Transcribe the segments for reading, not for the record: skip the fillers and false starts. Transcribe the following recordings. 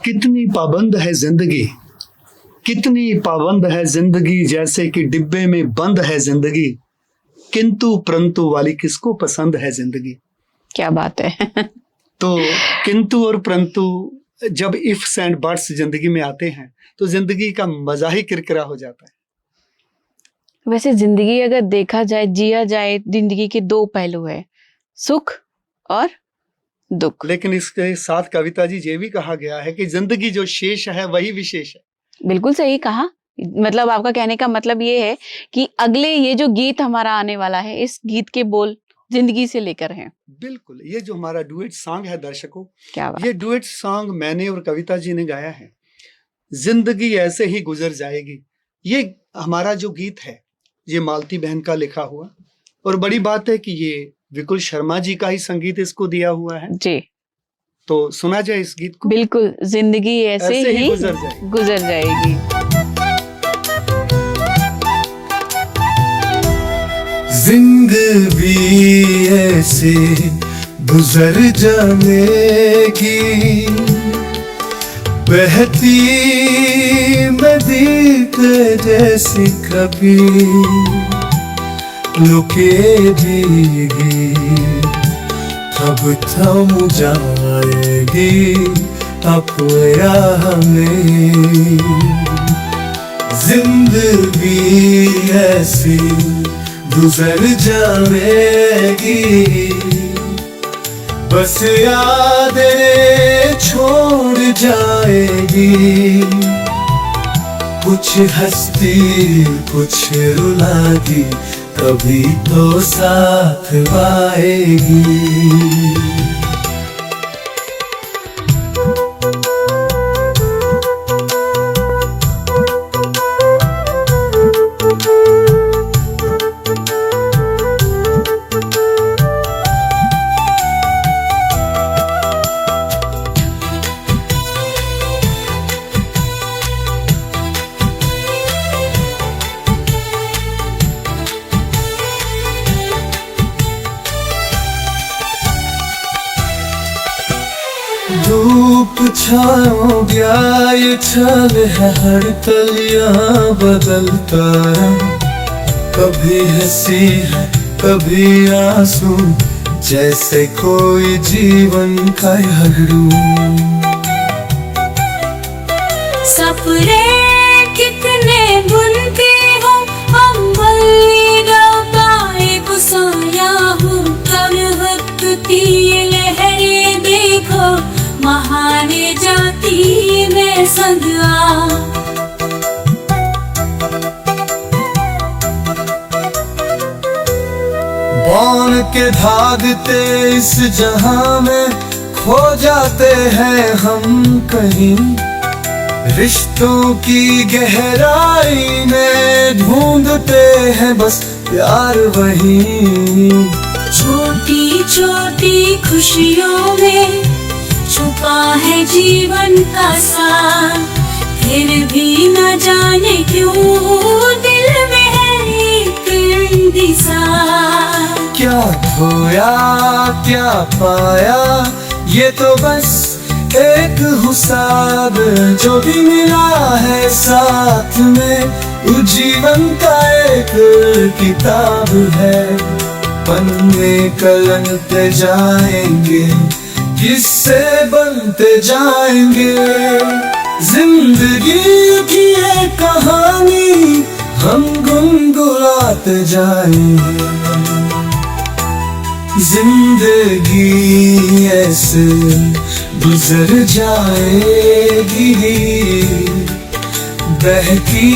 कितनी पाबंद है जिंदगी, कितनी पाबंद है जिंदगी, जैसे कि डिब्बे में बंद है जिंदगी, किंतु परंतु वाली किसको पसंद है जिंदगी। क्या बात है। तो किंतु और परंतु जब इफ्स एंड बट्स जिंदगी में आते हैं तो जिंदगी का मजा ही किरकिरा हो जाता है। वैसे जिंदगी अगर देखा जाए, जिया जाए, जिंदगी के दो पहलू है, सुख और दुख। लेकिन इसके साथ कविता जी ये भी कहा गया है कि जिंदगी जो शेष है वही विशेष है। बिल्कुल सही कहा। मतलब आपका कहने का मतलब ये है कि अगले ये जो गीत हमारा आने वाला है, इस गीत के बोल जिंदगी से लेकर हैं। बिल्कुल, ये जो हमारा डुएट सॉन्ग है दर्शकों, क्या बात। ये डुएट सॉन्ग मैंने और कविता जी ने गाया है। जिंदगी ऐसे ही गुजर जाएगी, ये हमारा जो गीत है ये मालती बहन का लिखा हुआ, और बड़ी बात है कि ये विकुल शर्मा जी का ही संगीत इसको दिया हुआ है जी। तो सुना जाए इस गीत को। बिल्कुल, जिंदगी ऐसे ही गुजर जाएगी। जिंदगी ऐसे गुजर जाएगी, बहती नदी के जैसी कभी रुकेगी, अब थम जाएगी अपना हमें। जिंदगी ऐसी गुजर जाएगी, बस यादें छोड़ जाएगी, कुछ हंसती कुछ रुलाती, कभी तो साथ आएगी। धूप छाओ गया ये छल है हर तलिया बदलता रंग, कभी हंसी है कभी आंसू, जैसे कोई जीवन का हरू। सपने कितने बुनते हो हम, बल्लियां पाए गुस्साया हूँ, कर वक्त की लहरें देखो, महाने जाती मैं सदा। बौन के धागते इस जहां में खो जाते हैं हम कहीं, रिश्तों की गहराई में ढूंढते हैं बस प्यार वही। छोटी छोटी खुशियों में छुपा है जीवन का सार, फिर भी न जाने क्यों दिल में है एक इंतजार। क्या खोया क्या पाया, ये तो बस एक हिसाब, जो भी मिला है साथ में वो जीवन का एक किताब है। पन्ने कलमते जाएंगे, किससे बनते जाएंगे, जिंदगी की ये कहानी हम गुनगुनाते जाएंगे। जिंदगी ऐसे गुजर जाएगी, बहती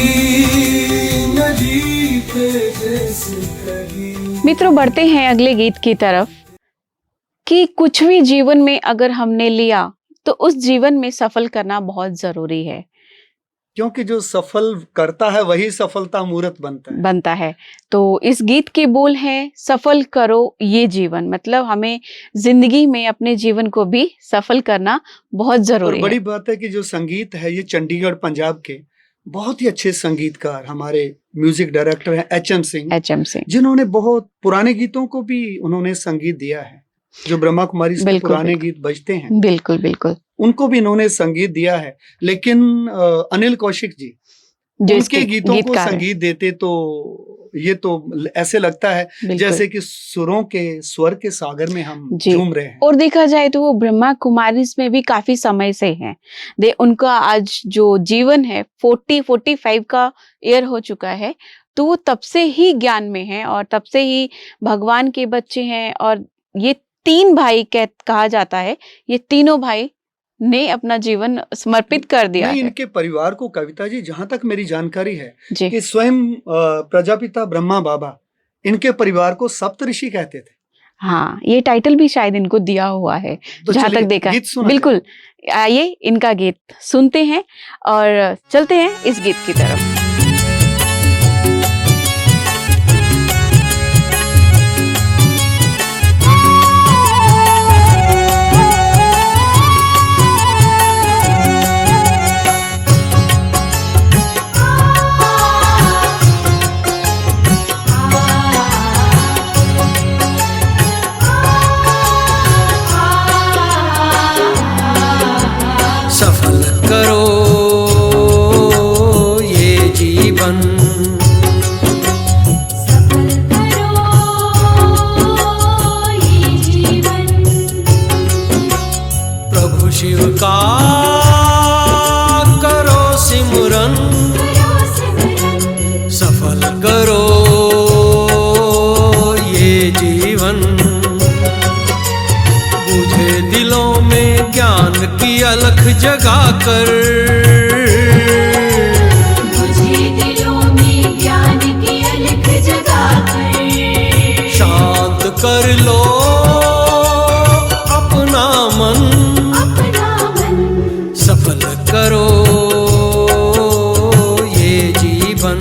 नदी पे जैसे कभी। मित्रों, बढ़ते हैं अगले गीत की तरफ कि कुछ भी जीवन में अगर हमने लिया तो उस जीवन में सफल करना बहुत जरूरी है, क्योंकि जो सफल करता है वही सफलता मूर्त बनता है। तो इस गीत के बोल हैं, सफल करो ये जीवन, मतलब हमें जिंदगी में अपने जीवन को भी सफल करना बहुत जरूरी है। और बड़ी बात है कि जो संगीत है ये चंडीगढ़ पंजाब के बहुत ही अच्छे संगीतकार हमारे म्यूजिक डायरेक्टर हैं H M Singh, HM Singh, जिन्होंने बहुत पुराने गीतों को भी उन्होंने संगीत दिया है। जो ब्रह्मा कुमारी के बिल्कुल, पुराने बिल्कुल। गीत बजते हैं, बिल्कुल बिल्कुल, उनको भी इन्होंने संगीत दिया है। लेकिन अनिल कौशिक जी जो उनके इसके गीतों को गीतकार हैं। संगीत देते तो ये तो ऐसे लगता है बिल्कुल। जैसे कि सुरों के स्वर के सागर में हम जी। झूम रहे हैं। और देखा जाए तो वो ब्रह्मा कुमारीज में भी काफी समय से हैं। उनका आज जो जीवन है 45 का ईयर हो चुका है, तो वो तब से ही ज्ञान में है और तब से ही भगवान के बच्चे हैं। और ये 3 भाई कहा जाता है, ये तीनों भाई ने अपना जीवन समर्पित कर दिया नहीं, है। इनके परिवार को कविता जी, जहां तक मेरी जानकारी है जी कि स्वयं प्रजापिता ब्रह्मा बाबा इनके परिवार को सप्तऋषि कहते थे। हाँ, ये टाइटल भी शायद इनको दिया हुआ है, तो जहाँ चलिए तक देखा है। गीत सुना बिल्कुल, आइए इनका गीत सुनते हैं और चलते हैं इस गीत की तरफ। सफल करो ये जीवन, सफल करो ये जीवन, प्रभु शिव का करो सिमरन, करो सिमरन, सफल करो ये जीवन। बुझे दिलों में ज्ञान की अलख जगा कर, मुझे दिलों में ज्ञान की अलख जगा कर, शांत कर लो अपना मन, अपना मन, सफल करो ये जीवन,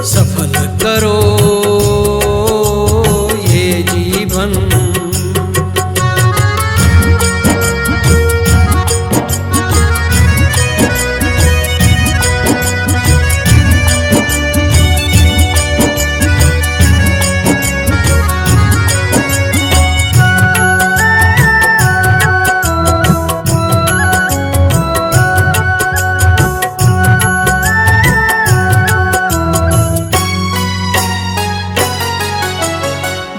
सफल करो ये जीवन।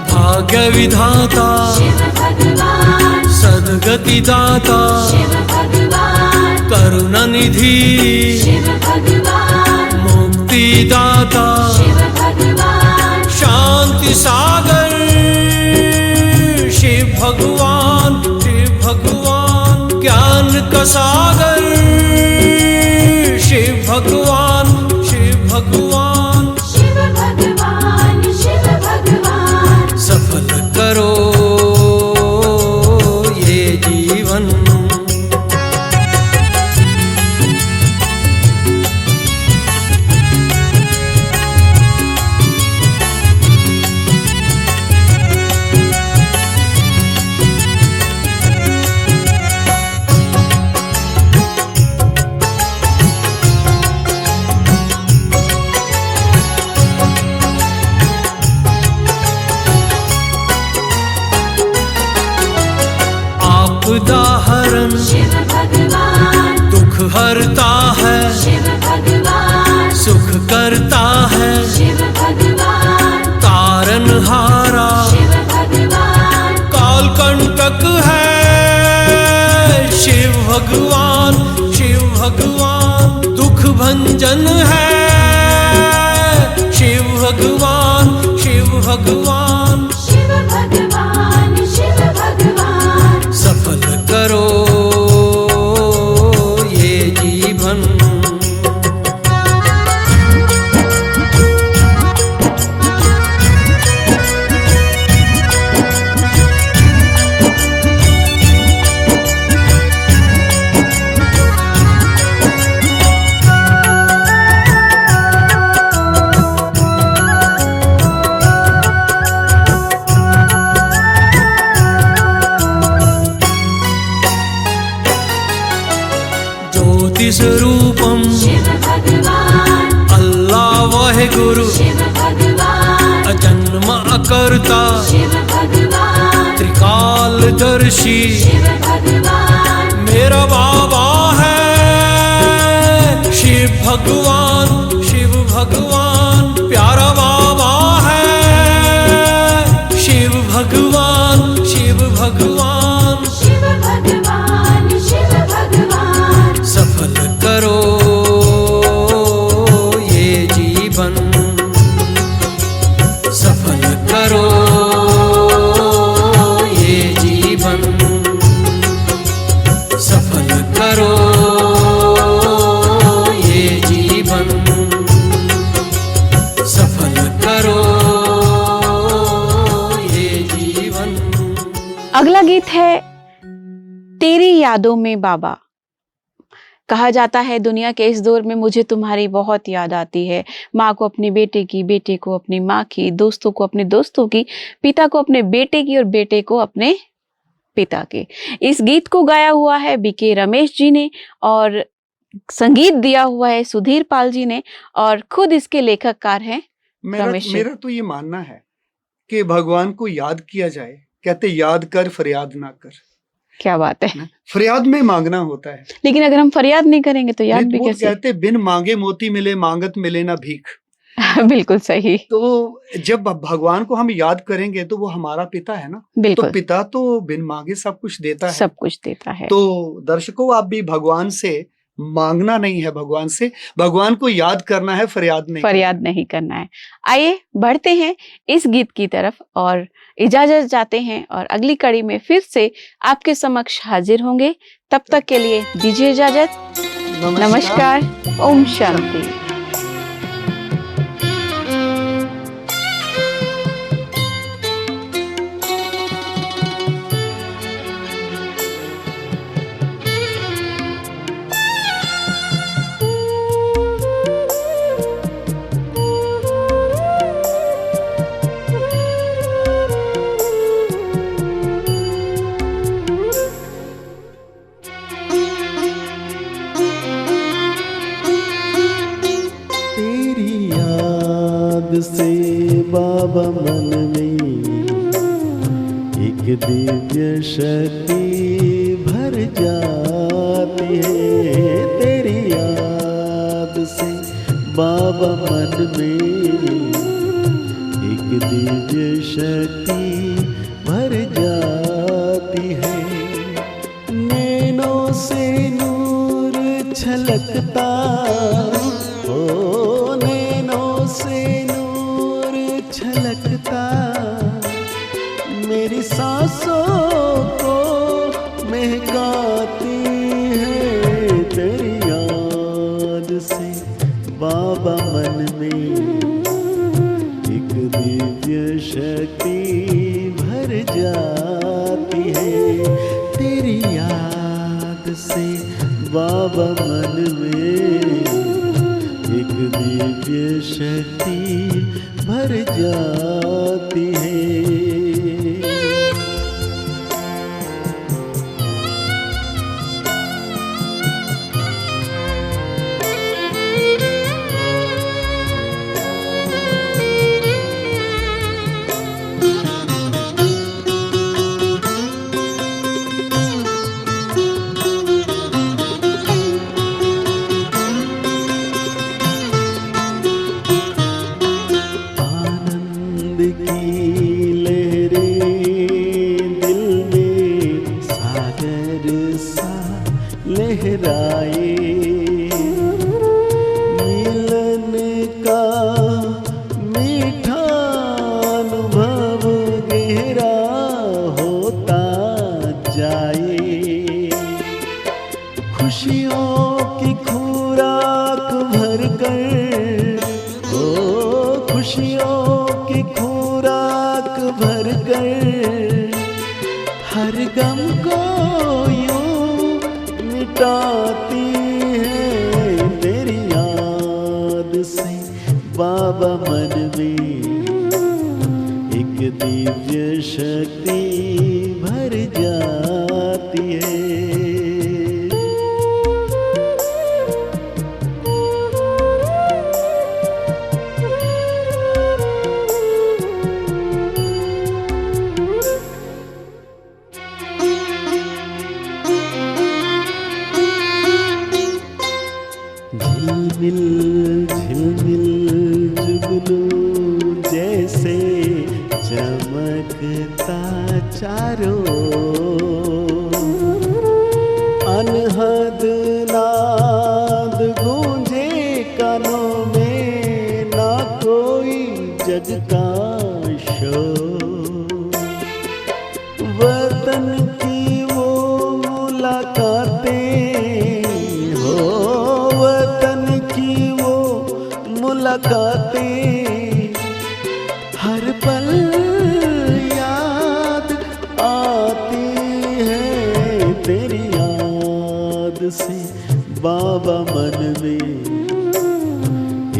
भाग्य विधाता, शिव भगवान, सद्गति दाता, शिव भगवान, करुणा निधि, शिव भगवान, मुक्ति दाता, शिव भगवान, शांति सागर, शिव भगवान, शिव भगवान, ज्ञान का सागर, शिव भगवान, शिव भगवान, शिव भगवान, शिव भगवान, सफल करो ये जीवन। उदाहरण, शिव भगवान, दुख हरता है, शिव भगवान, सुख करता है, शिव भगवान, तारन हारा, शिव भगवान, काल कंटक है, शिव भगवान, शिव भगवान, दुख भंजन है, शिव भगवान, शिव भगवान, शिव भगवान, शिव भगवान, सफल करो ये जीवन। स्वरूपम, शिव भगवान, अल्लाह वह गुरु, शिव भगवान, अजन्म अकर्ता, शिव भगवान, कालदर्शी शिव भगवान मेरा बाबा है शिव भगवान प्यारा बाबा है शिव भगवान शिव भगवान सफल करो ये जीवन सफल करो ये जीवन सफल करो ये जीवन सफल करो ये जीवन। अगला गीत है तेरी यादों में बाबा। कहा जाता है दुनिया के इस दौर में मुझे तुम्हारी बहुत याद आती है। माँ को अपने बेटे की, बेटे को अपनी माँ की, दोस्तों को अपने दोस्तों की, पिता को अपने बेटे की और बेटे को अपने पिता की। इस गीत को गाया हुआ है बीके रमेश जी ने और संगीत दिया हुआ है सुधीर पाल जी ने और खुद इसके लेखककार हैं रमेश जी। मेरा तो ये मानना है कि भगवान को याद किया जाए। कहते याद कर फरियाद ना कर। क्या बात है। ना? फरियाद में मांगना होता है, लेकिन अगर हम फरियाद नहीं करेंगे तो याद भी वो कैसे। कहते बिन मांगे मोती मिले, मांगत मिले ना भीख। बिल्कुल सही। तो जब भगवान को हम याद करेंगे तो वो हमारा पिता है ना। तो बिल्कुल पिता तो बिन मांगे सब कुछ देता है। सब कुछ देता है। तो दर्शकों, आप भी भगवान से मांगना नहीं है, भगवान से भगवान को याद करना है, फरियाद नहीं करना है। आइए बढ़ते हैं इस गीत की तरफ और इजाजत चाहते हैं और अगली कड़ी में फिर से आपके समक्ष हाजिर होंगे। तब तक के लिए दीजिए इजाजत। नमस्कार। ओम शांति। से बाबा मन में एक दिव्य शक्ति भर जाती है। तेरी याद से बाबा मन में एक दिव्य शक्ति भर जाती है। नैनों से नूर छलकता हो, नैनों से छलकता मेरी सांसों को महकाती है। तेरी याद से बाबा मन में एक दिव्य शक्ति भर जाती है। तेरी याद से बाबा मन में एक दिव्य शक्ति भर जाती है। मिलन का मीठा अनुभव गहरा होता जाए। खुशियों की खुराक भरकर, ओ खुशियों की खुराक भरकर हर गम को मिटाती है। तेरी याद से बाबा मन में एक दिव्य शक्ति भर जाती है। झिलमिल झिलमिल जुगनू जैसे चमकता चारों अनहद नाद गूंजे कानों में ना कोई जग का शोर वतन की वो मुलाकातें हो वतन की वो मुलाकातें हर पल याद आती है तेरी याद से बाबा मन में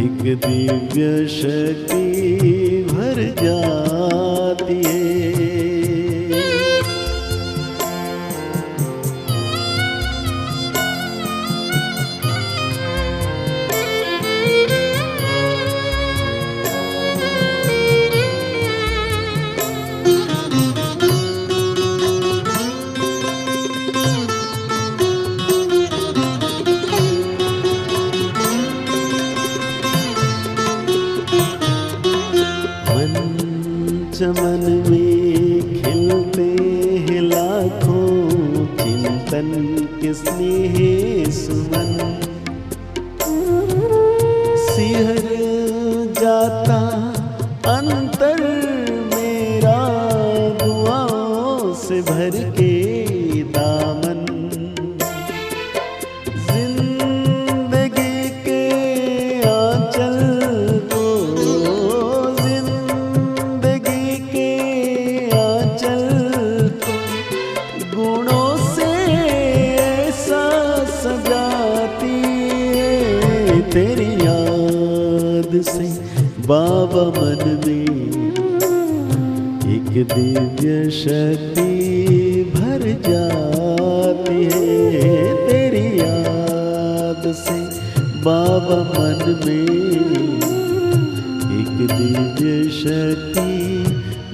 एक दिव्य शक्ति भर जाती है। चमन में खिलते हैं लाखों चिंतन के स्नेह सुमन सिहर जाता अंतर मेरा दुआओं से भर के दामन जिंदगी के आंचल को गुणों से ऐसा सजाती है तेरी याद से बाबा मन में एक दिव्य शक्ति भर जाती है तेरी याद से बाबा मन में एक दिव्य शक्ति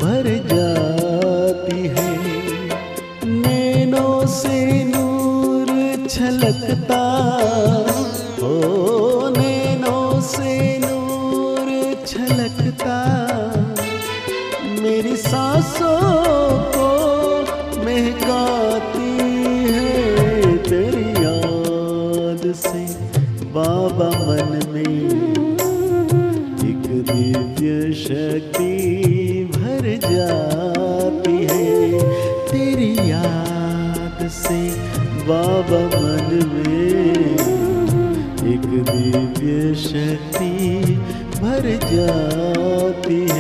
भर जाती है। नैनों से नूर छलकता हो नैनों से नूर छलकता मेरी सांसों को महकाती है तेरी याद से बाबा मन में एक दिव्य शक्ति भर जाती है तेरी याद से बाबा मन में एक दिव्य शक्ति भर जाती है।